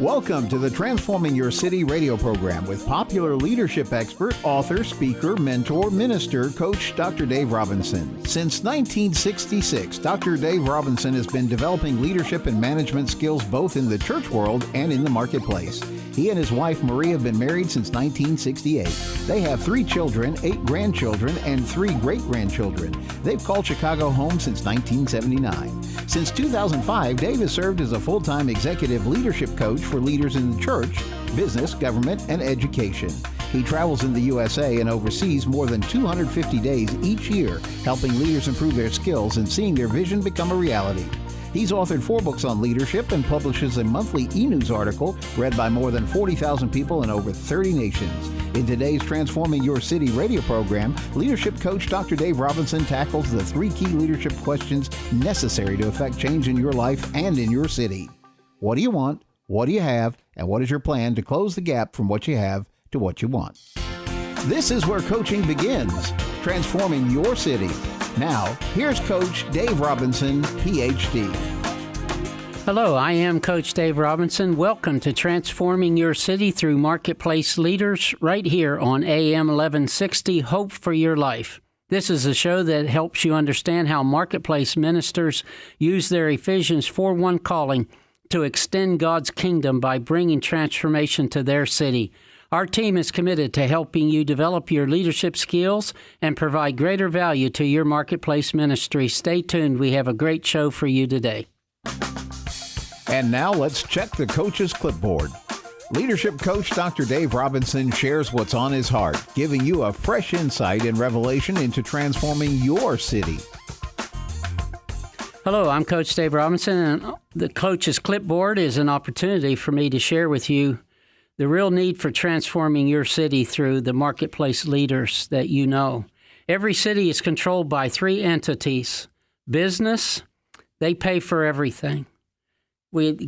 Welcome to the Transforming Your City radio program with popular leadership expert, author, speaker, mentor, minister, coach Dr. Dave Robinson. Since 1966, Dr. Dave Robinson has been developing leadership and management skills both in the church world and in the marketplace. He and his wife, Marie, have been married since 1968. They have 3 children, 8 grandchildren, and 3 great-grandchildren. They've called Chicago home since 1979. Since 2005, Dave has served as a full-time executive leadership coach for leaders in the church, business, government, and education. He travels in the USA and oversees more than 250 days each year, helping leaders improve their skills and seeing their vision become a reality. He's authored 4 books on leadership and publishes a monthly e-news article read by more than 40,000 people in over 30 nations. In today's Transforming Your City radio program, leadership coach Dr. Dave Robinson tackles the 3 key leadership questions necessary to affect change in your life and in your city. What do you want? What do you have? And what is your plan to close the gap from what you have to what you want? This is where coaching begins, transforming your city. Now, here's Coach Dave Robinson, PhD. Hello, I am Coach Dave Robinson. Welcome to Transforming Your City through Marketplace Leaders right here on AM 1160, Hope for Your Life. This is a show that helps you understand how marketplace ministers use their Ephesians 4:1 calling to extend God's kingdom by bringing transformation to their city. Our team is committed to helping you develop your leadership skills and provide greater value to your marketplace ministry. Stay tuned. We have a great show for you today. And now let's check the coach's clipboard. Leadership coach Dr. Dave Robinson shares what's on his heart, giving you a fresh insight and revelation into transforming your city. Hello, I'm Coach Dave Robinson, and the coach's clipboard is an opportunity for me to share with you the real need for transforming your city through the marketplace leaders that you know. Every city is controlled by 3 entities. Business, they pay for everything.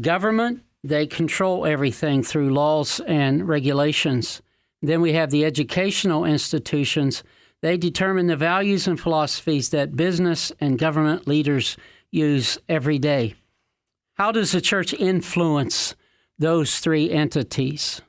Government, they control everything through laws and regulations. Then we have the educational institutions. They determine the values and philosophies that business and government leaders use every day. How does the church influence those 3 entities?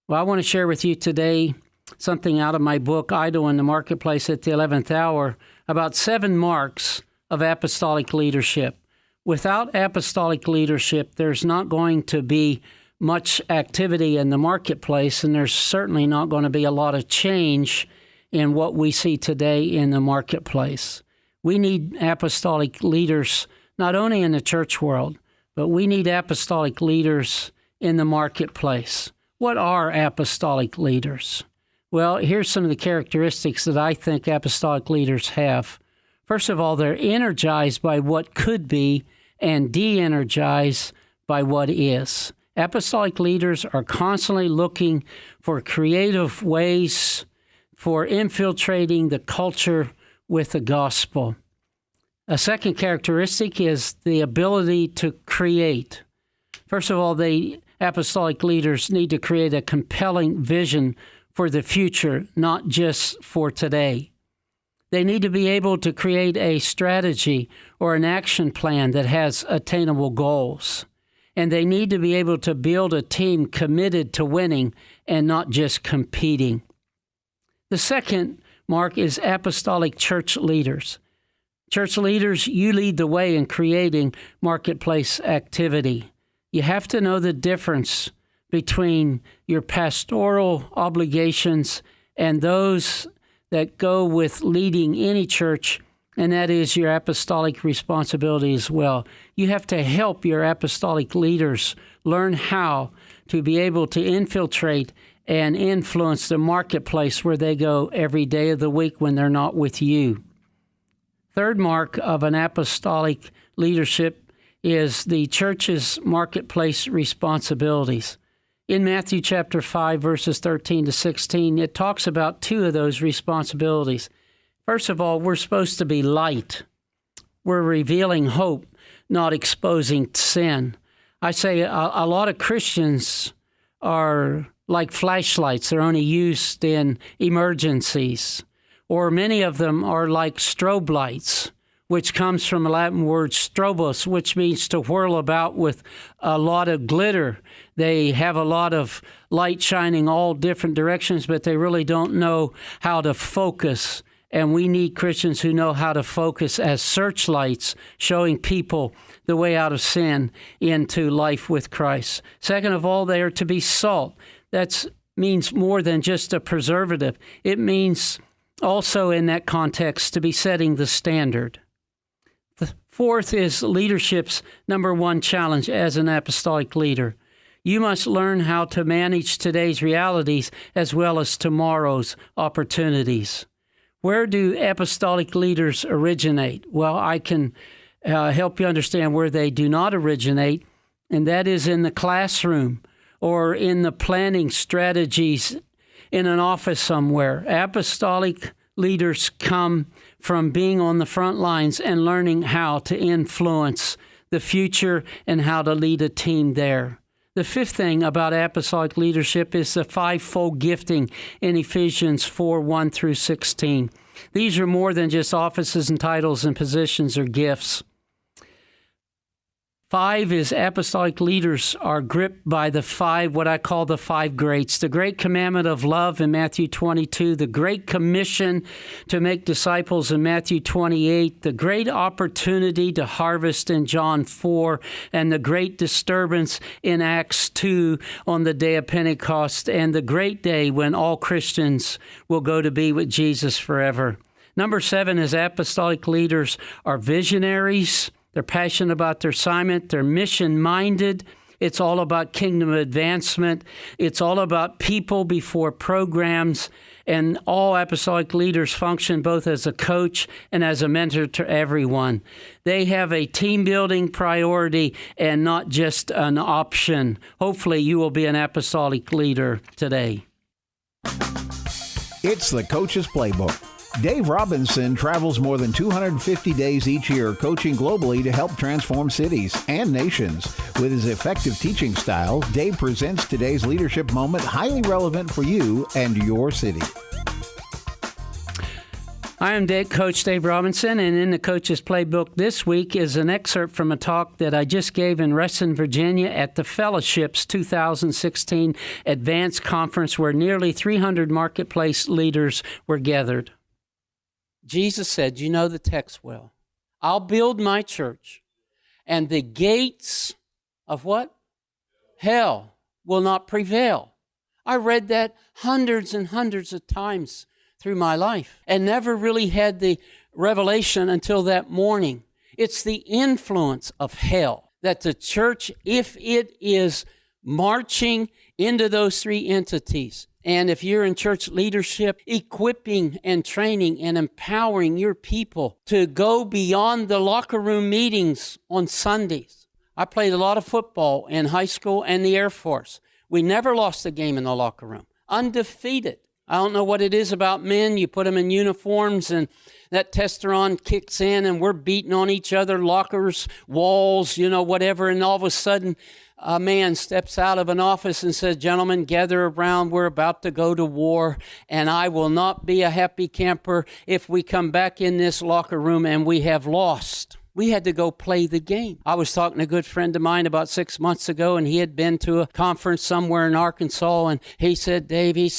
Well, I want to share with you today something out of my book, Idle in the Marketplace at the 11th Hour, about 7 marks of apostolic leadership. Without apostolic leadership, there's not going to be much activity in the marketplace, and there's certainly not going to be a lot of change in what we see today in the marketplace. We need apostolic leaders, not only in the church world, but we need apostolic leaders in the marketplace. What are apostolic leaders? Well, here's some of the characteristics that I think apostolic leaders have. First of all, they're energized by what could be and de-energized by what is. Apostolic leaders are constantly looking for creative ways for infiltrating the culture with the gospel. A second characteristic is the ability to create. First of all, apostolic leaders need to create a compelling vision for the future, not just for today. They need to be able to create a strategy or an action plan that has attainable goals. And they need to be able to build a team committed to winning and not just competing. The second mark is apostolic church leaders. Church leaders, you lead the way in creating marketplace activity. You have to know the difference between your pastoral obligations and those that go with leading any church, and that is your apostolic responsibility as well. You have to help your apostolic leaders learn how to be able to infiltrate and influence the marketplace where they go every day of the week when they're not with you. Third mark of an apostolic leadership is the church's marketplace responsibilities. In Matthew chapter 5, verses 13 to 16, it talks about 2 of those responsibilities. First of all, we're supposed to be light. We're revealing hope, not exposing sin. I say a lot of Christians are like flashlights. They're only used in emergencies. Or many of them are like strobe lights which comes from the Latin word strobos, which means to whirl about with a lot of glitter. They have a lot of light shining all different directions, but they really don't know how to focus. And we need Christians who know how to focus as searchlights, showing people the way out of sin into life with Christ. Second of all, they are to be salt. That means more than just a preservative. It means also in that context to be setting the standard. The fourth is leadership's number one challenge as an apostolic leader. You must learn how to manage today's realities as well as tomorrow's opportunities. Where do apostolic leaders originate? Well, I can help you understand where they do not originate, and that is in the classroom or in the planning strategies in an office somewhere. Apostolic leaders come from being on the front lines and learning how to influence the future and how to lead a team there. The fifth thing about apostolic leadership is the fivefold gifting in Ephesians 4:1 through 16. These are more than just offices and titles and positions or gifts. 5 is apostolic leaders are gripped by the 5, what I call the 5 greats. The great commandment of love in Matthew 22, the great commission to make disciples in Matthew 28, the great opportunity to harvest in John 4, and the great disturbance in Acts 2 on the day of Pentecost, and the great day when all Christians will go to be with Jesus forever. Number 7 is apostolic leaders are visionaries. They're passionate about their assignment. They're mission-minded. It's all about kingdom advancement. It's all about people before programs. And all apostolic leaders function both as a coach and as a mentor to everyone. They have a team-building priority and not just an option. Hopefully, you will be an apostolic leader today. It's the Coach's Playbook. Dave Robinson travels more than 250 days each year coaching globally to help transform cities and nations. With his effective teaching style, Dave presents today's leadership moment highly relevant for you and your city. I am Coach Dave Robinson, and in the Coach's Playbook this week is an excerpt from a talk that I just gave in Reston, Virginia at the Fellowship's 2016 Advanced Conference, where nearly 300 marketplace leaders were gathered. Jesus said, you know the text well, I'll build my church, and the gates of what? Hell will not prevail. I read that hundreds and hundreds of times through my life and never really had the revelation until that morning. It's the influence of hell that the church, if it is marching into those 3 entities, and if you're in church leadership, equipping and training and empowering your people to go beyond the locker room meetings on Sundays. I played a lot of football in high school and the Air Force. We never lost a game in the locker room. Undefeated. I don't know what it is about men. You put them in uniforms and that testosterone kicks in and we're beating on each other, lockers, walls, whatever. And all of a sudden, a man steps out of an office and says, gentlemen, gather around. We're about to go to war, and I will not be a happy camper if we come back in this locker room and we have lost. We had to go play the game. I was talking to a good friend of mine about 6 months ago, and he had been to a conference somewhere in Arkansas, and he said, Dave, they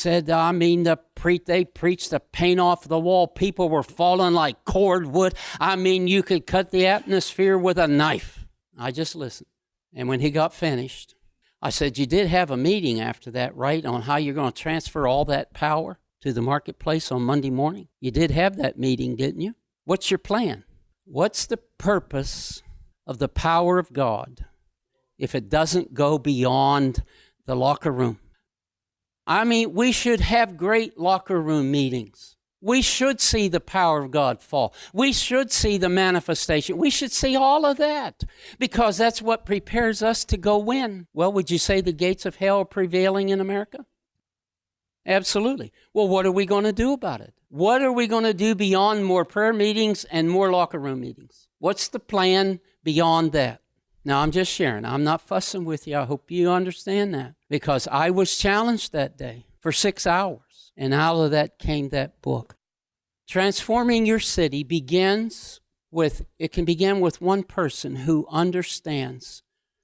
preached the paint off the wall. People were falling like cordwood. You could cut the atmosphere with a knife. I just listened. And when he got finished, I said, you did have a meeting after that, right, on how you're going to transfer all that power to the marketplace on Monday morning? You did have that meeting, didn't you? What's your plan? What's the purpose of the power of God if it doesn't go beyond the locker room? We should have great locker room meetings. We should see the power of God fall. We should see the manifestation. We should see all of that because that's what prepares us to go win. Well, would you say the gates of hell are prevailing in America? Absolutely. Well, what are we going to do about it? What are we going to do beyond more prayer meetings and more locker room meetings? What's the plan beyond that? Now, I'm just sharing. I'm not fussing with you. I hope you understand that because I was challenged that day for 6 hours. And out of that came that book. Transforming your city begins it can begin with one person who understands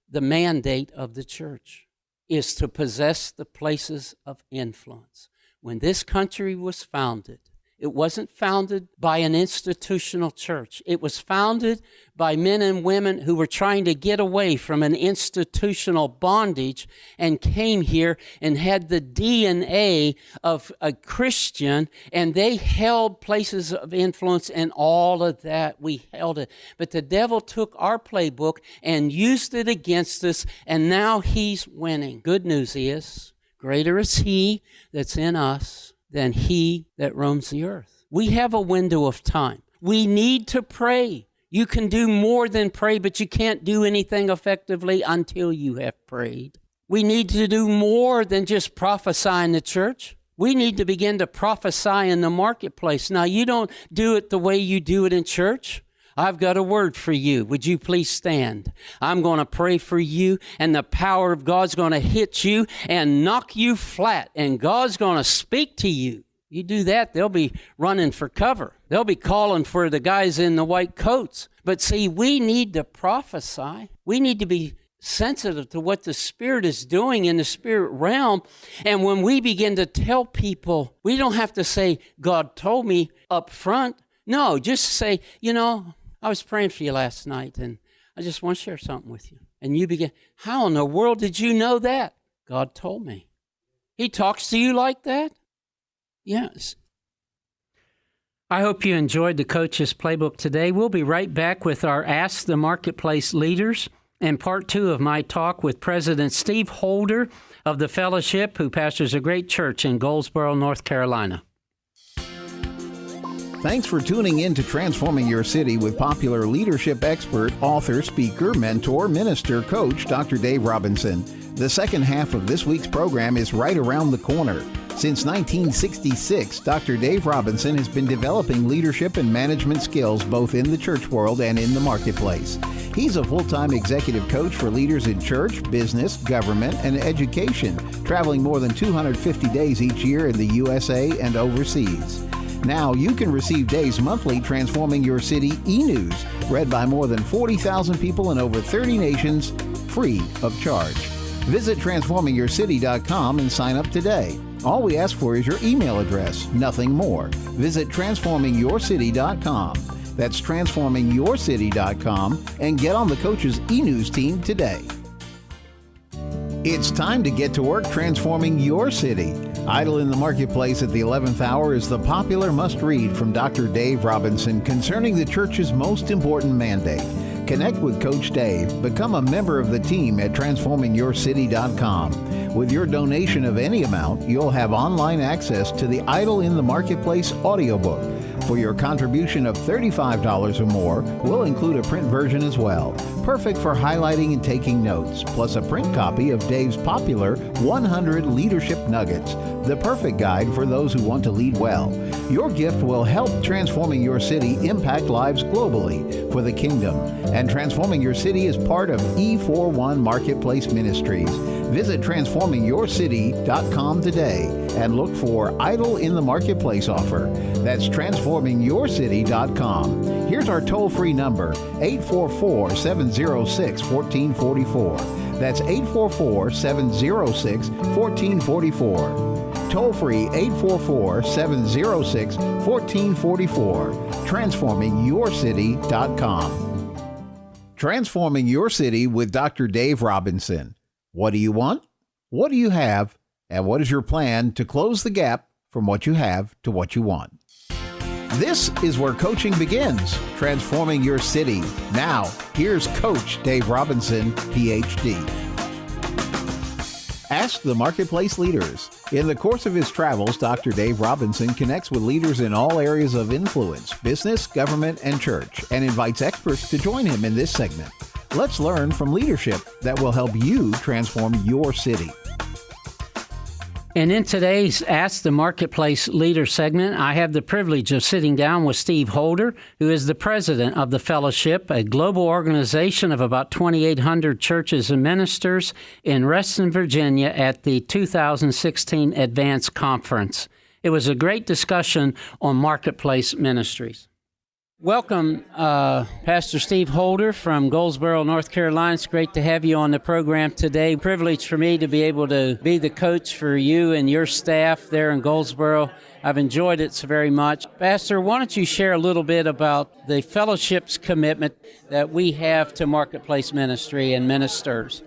the mandate of the church is to possess the places of influence. When this country was founded, it wasn't founded by an institutional church. It was founded by men and women who were trying to get away from an institutional bondage and came here and had the DNA of a Christian, and they held places of influence, and all of that, we held it. But the devil took our playbook and used it against us, and now he's winning. Good news is, greater is he that's in us than he that roams the earth. We have a window of time. We need to pray. You can do more than pray, but you can't do anything effectively until you have prayed. We need to do more than just prophesy in the church. We need to begin to prophesy in the marketplace. Now, you don't do it the way you do it in church. I've got a word for you. Would you please stand? I'm going to pray for you, and the power of God's going to hit you and knock you flat, and God's going to speak to you. You do that, they'll be running for cover. They'll be calling for the guys in the white coats. But see, we need to prophesy. We need to be sensitive to what the Spirit is doing in the spirit realm. And when we begin to tell people, we don't have to say, God told me up front. No, just say, I was praying for you last night, and I just want to share something with you. And you begin, how in the world did you know that? God told me. He talks to you like that? Yes. I hope you enjoyed the Coach's Playbook today. We'll be right back with our Ask the Marketplace Leaders and part 2 of my talk with President Steve Holder of the Fellowship, who pastors a great church in Goldsboro, North Carolina. Thanks for tuning in to Transforming Your City with popular leadership expert, author, speaker, mentor, minister, coach, Dr. Dave Robinson. The second half of this week's program is right around the corner. Since 1966, Dr. Dave Robinson has been developing leadership and management skills both in the church world and in the marketplace. He's a full-time executive coach for leaders in church, business, government, and education, traveling more than 250 days each year in the USA and overseas. Now you can receive Dave's monthly Transforming Your City e-news, read by more than 40,000 people in over 30 nations, free of charge. Visit transformingyourcity.com and sign up today. All we ask for is your email address, nothing more. Visit transformingyourcity.com. That's transformingyourcity.com, and get on the Coach's e-news team today. It's time to get to work transforming your city. Idle in the Marketplace at the 11th hour is the popular must-read from Dr. Dave Robinson concerning the church's most important mandate. Connect with Coach Dave. Become a member of the team at transformingyourcity.com. With your donation of any amount, you'll have online access to the Idle in the Marketplace audiobook. For your contribution of $35 or more, we'll include a print version as well. Perfect for highlighting and taking notes, plus a print copy of Dave's popular 100 Leadership Nuggets, the perfect guide for those who want to lead well. Your gift will help Transforming Your City impact lives globally for the kingdom. And Transforming Your City is part of E41 Marketplace Ministries. Visit transformingyourcity.com today and look for Idle in the Marketplace offer. That's transformingyourcity.com. Here's our toll-free number, 844-706-1444. That's 844-706-1444. Toll-free 844-706-1444. Transformingyourcity.com. Transforming Your City with Dr. Dave Robinson. What do you want? What do you have? And what is your plan to close the gap from what you have to what you want? This is where coaching begins, transforming your city. Now, here's Coach Dave Robinson, PhD. Ask the Marketplace Leaders. In the course of his travels, Dr. Dave Robinson connects with leaders in all areas of influence, business, government, and church, and invites experts to join him in this segment. Let's learn from leadership that will help you transform your city. And in today's Ask the Marketplace Leader segment, I have the privilege of sitting down with Steve Holder, who is the president of the Fellowship, a global organization of about 2,800 churches and ministers in Reston, Virginia, at the 2016 Advanced Conference. It was a great discussion on marketplace ministries. Welcome, Pastor Steve Holder from Goldsboro, North Carolina. It's great to have you on the program today. Privilege for me to be able to be the coach for you and your staff there in Goldsboro. I've enjoyed it so very much. Pastor, why don't you share a little bit about the fellowship's commitment that we have to marketplace ministry and ministers?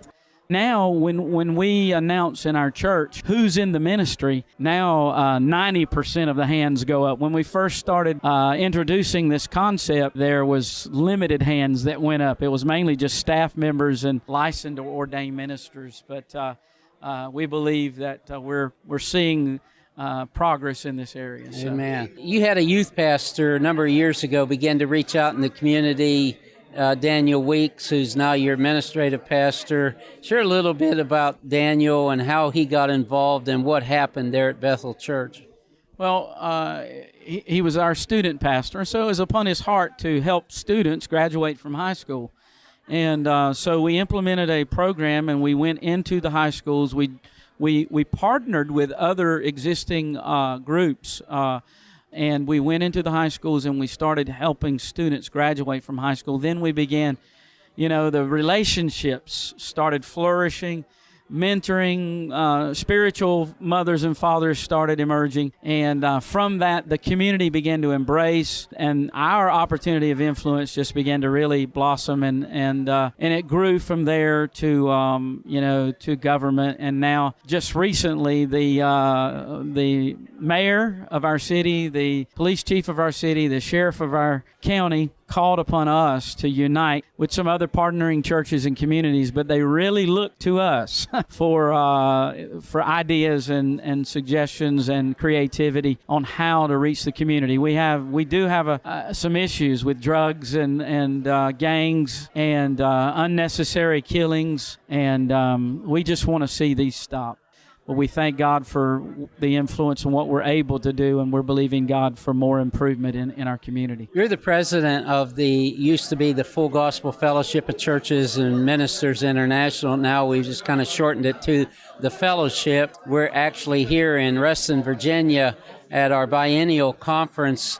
Now, when we announce in our church who's in the ministry, now 90% of the hands go up. When we first started introducing this concept, there was limited hands that went up. It was mainly just staff members and licensed or ordained ministers. But we believe that we're seeing progress in this area. So. Amen. You had a youth pastor a number of years ago begin to reach out in the community. Daniel Weeks, who's now your administrative pastor. Share a little bit about Daniel and how he got involved and what happened there at Bethel Church. Well, he was our student pastor, so it was upon his heart to help students graduate from high school. And so we implemented a program, and we went into the high schools. We partnered with other existing groups, and we went into the high schools and we started helping students graduate from high school. Then we began, the relationships started flourishing, mentoring, spiritual mothers and fathers started emerging. And from that, the community began to embrace, and our opportunity of influence just began to really blossom. And it grew from there to, to government. And now, just recently, the mayor of our city, the police chief of our city, the sheriff of our county called upon us to unite with some other partnering churches and communities, but they really look to us for ideas and suggestions and creativity on how to reach the community. We do have some issues with drugs and gangs and unnecessary killings, and we just want to see these stop. But we thank God for the influence and what we're able to do, and we're believing God for more improvement in our community. You're the president of used to be the Full Gospel Fellowship of Churches and Ministers International. Now we've just kind of shortened it to the Fellowship. We're actually here in Reston, Virginia at our biennial conference.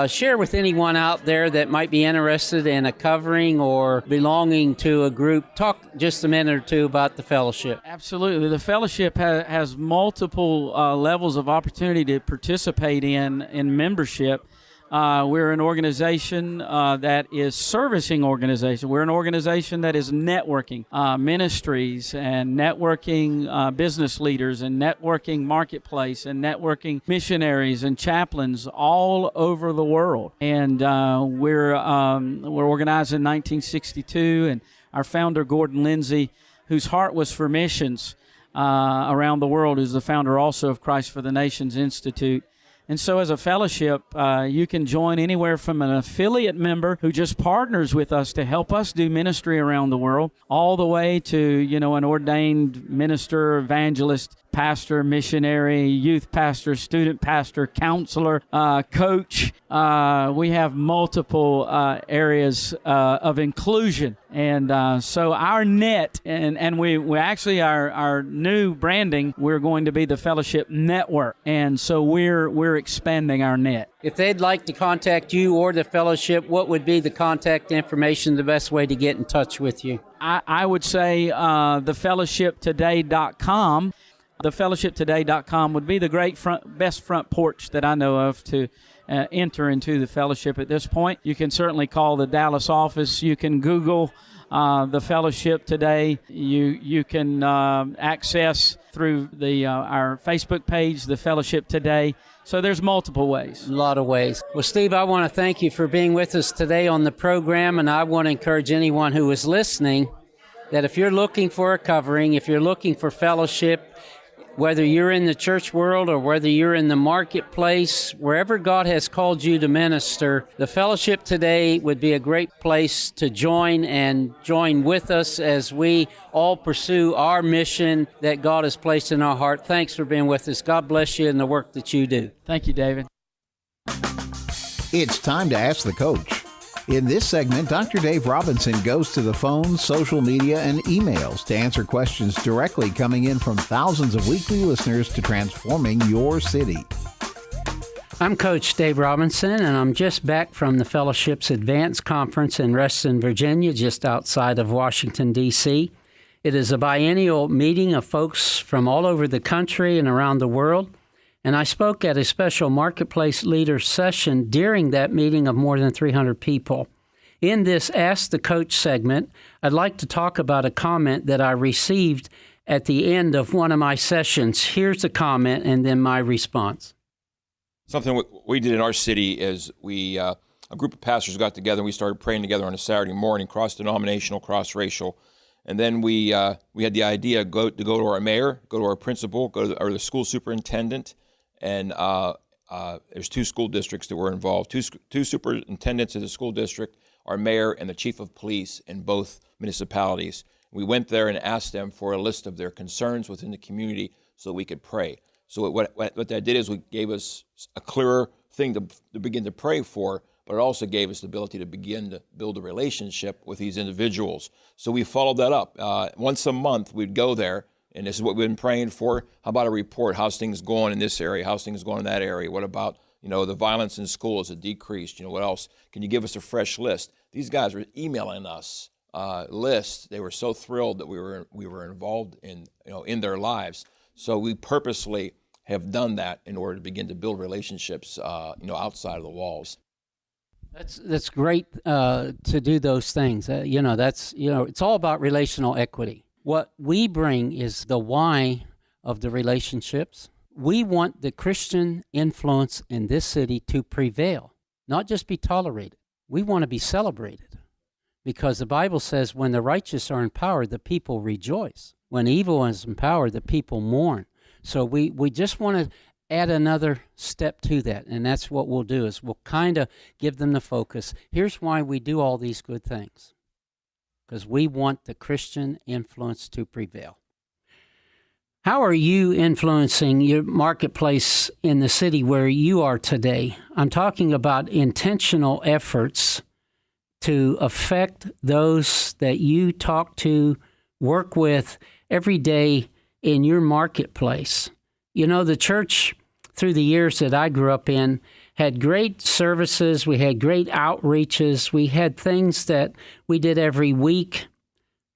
Share with anyone out there that might be interested in a covering or belonging to a group. Talk just a minute or two about the fellowship. Absolutely. The fellowship has multiple levels of opportunity to participate in membership. We're an organization that is servicing organization. We're an organization that is networking ministries and networking business leaders and networking marketplace and networking missionaries and chaplains all over the world. And we're organized in 1962, and our founder, Gordon Lindsay, whose heart was for missions around the world, is the founder also of Christ for the Nations Institute. And so as a fellowship, you can join anywhere from an affiliate member who just partners with us to help us do ministry around the world, all the way to, an ordained minister, evangelist, pastor, missionary, youth pastor, student pastor, counselor, coach. We have multiple areas of inclusion. And so our net, and we actually, our new branding, we're going to be the Fellowship Network. And so we're expanding our net. If they'd like to contact you or the fellowship, what would be the contact information, the best way to get in touch with you? I would say thefellowshiptoday.com. Thefellowshiptoday.com would be the best front porch that I know of to enter into the fellowship at this point. You can certainly call the Dallas office. You can Google the Fellowship Today. You can access through our Facebook page, the Fellowship Today. So there's multiple ways. A lot of ways. Well, Steve, I want to thank you for being with us today on the program, and I want to encourage anyone who is listening that if you're looking for a covering, if you're looking for fellowship, whether you're in the church world or whether you're in the marketplace, wherever God has called you to minister, the Fellowship Today would be a great place to join with us as we all pursue our mission that God has placed in our heart. Thanks for being with us. God bless you in the work that you do. Thank you, David. It's time to ask the coach. In this segment, Dr. Dave Robinson goes to the phones, social media, and emails to answer questions directly coming in from thousands of weekly listeners to transforming your city. I'm Coach Dave Robinson, and I'm just back from the Fellowship's Advanced Conference in Reston, Virginia, just outside of Washington, D.C. It is a biennial meeting of folks from all over the country and around the world, and I spoke at a special Marketplace Leaders session during that meeting of more than 300 people. In this Ask the Coach segment, I'd like to talk about a comment that I received at the end of one of my sessions. Here's the comment and then my response. Something we did in our city is a group of pastors got together and we started praying together on a Saturday morning, cross-denominational, cross-racial. And then we had the idea to go to our mayor, go to our principal, go to the school superintendent, and there's 2 school districts that were involved, two superintendents of the school district, our mayor, and the chief of police in both municipalities. We went there and asked them for a list of their concerns within the community so that we could pray. So what that did is it gave us a clearer thing to begin to pray for, but it also gave us the ability to begin to build a relationship with these individuals. So we followed that up. Once a month, we'd go there, and this is what we've been praying for. How about a report? How's things going in this area? How's things going in that area? What about, the violence in school? Has it decreased? What else? Can you give us a fresh list? These guys were emailing us lists. They were so thrilled that we were involved in their lives. So we purposely have done that in order to begin to build relationships, outside of the walls. That's great to do those things. It's all about relational equity. What we bring is the why of the relationships. We want the Christian influence in this city to prevail, not just be tolerated. We want to be celebrated because the Bible says when the righteous are in power, the people rejoice. When evil is in power, the people mourn. So we just want to add another step to that, and that's what we'll do is we'll kind of give them the focus. Here's why we do all these good things, because we want the Christian influence to prevail. How are you influencing your marketplace in the city where you are today? I'm talking about intentional efforts to affect those that you talk to, work with every day in your marketplace. The church, through the years that I grew up in, had great services. We had great outreaches. We had things that we did every week.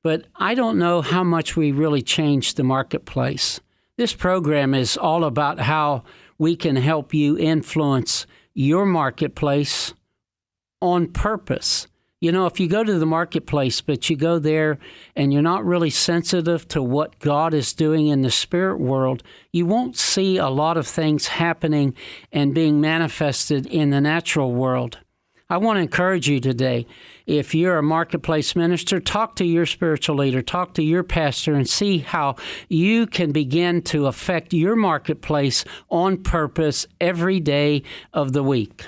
But I don't know how much we really changed the marketplace. This program is all about how we can help you influence your marketplace on purpose. If you go to the marketplace, but you go there and you're not really sensitive to what God is doing in the spirit world, you won't see a lot of things happening and being manifested in the natural world. I want to encourage you today, if you're a marketplace minister, talk to your spiritual leader, talk to your pastor, and see how you can begin to affect your marketplace on purpose every day of the week.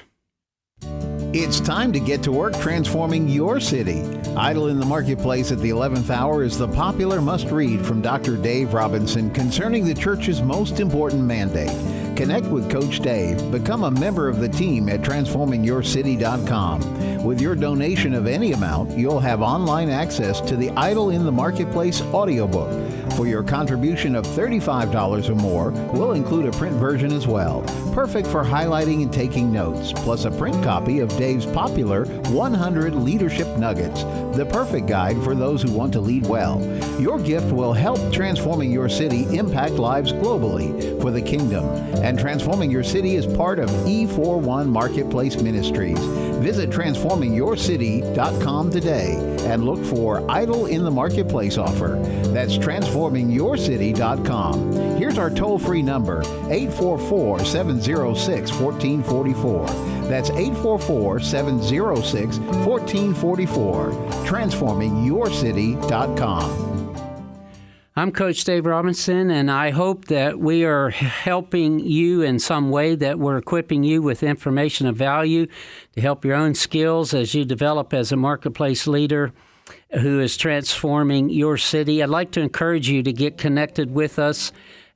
It's time to get to work transforming your city. Idle in the Marketplace at the 11th hour is the popular must-read from Dr. Dave Robinson concerning the church's most important mandate. Connect with Coach Dave. Become a member of the team at transformingyourcity.com. With your donation of any amount, you'll have online access to the Idle in the Marketplace audiobook. For your contribution of $35 or more, we'll include a print version as well. Perfect for highlighting and taking notes, plus a print copy of Dave's popular 100 Leadership Nuggets, the perfect guide for those who want to lead well. Your gift will help Transforming Your City impact lives globally for the kingdom. And Transforming Your City is part of E41 Marketplace Ministries. Visit transformingyourcity.com today and look for Idle in the Marketplace offer. That's transformingyourcity.com. Here's our toll-free number, 844-706-1444. That's 844-706-1444. transformingyourcity.com. I'm Coach Dave Robinson, and I hope that we are helping you in some way, that we're equipping you with information of value to help your own skills as you develop as a marketplace leader who is transforming your city. I'd like to encourage you to get connected with us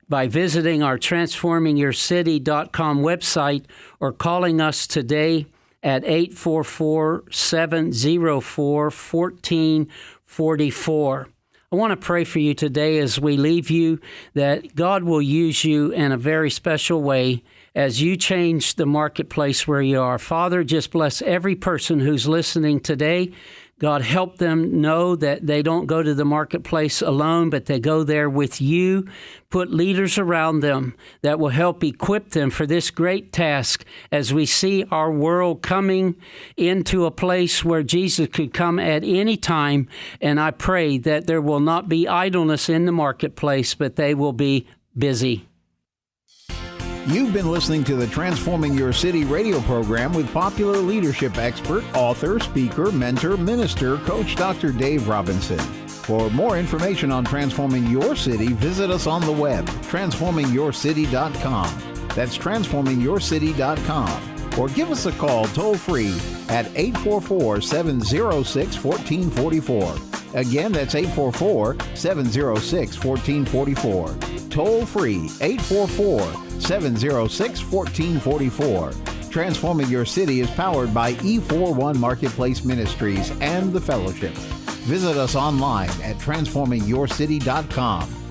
by visiting our transformingyourcity.com website or calling us today at 844-704-1444. I want to pray for you today as we leave you, that God will use you in a very special way as you change the marketplace where you are. Father, just bless every person who's listening today. God, help them know that they don't go to the marketplace alone, but they go there with you. Put leaders around them that will help equip them for this great task as we see our world coming into a place where Jesus could come at any time. And I pray that there will not be idleness in the marketplace, but they will be busy. You've been listening to the Transforming Your City radio program with popular leadership expert, author, speaker, mentor, minister, Coach Dr. Dave Robinson. For more information on transforming your city, visit us on the web, transformingyourcity.com. That's transformingyourcity.com. Or give us a call toll-free at 844-706-1444. Again, that's 844-706-1444. Toll-free, 844-706-1444. Transforming Your City is powered by E41 Marketplace Ministries and the Fellowship. Visit us online at transformingyourcity.com.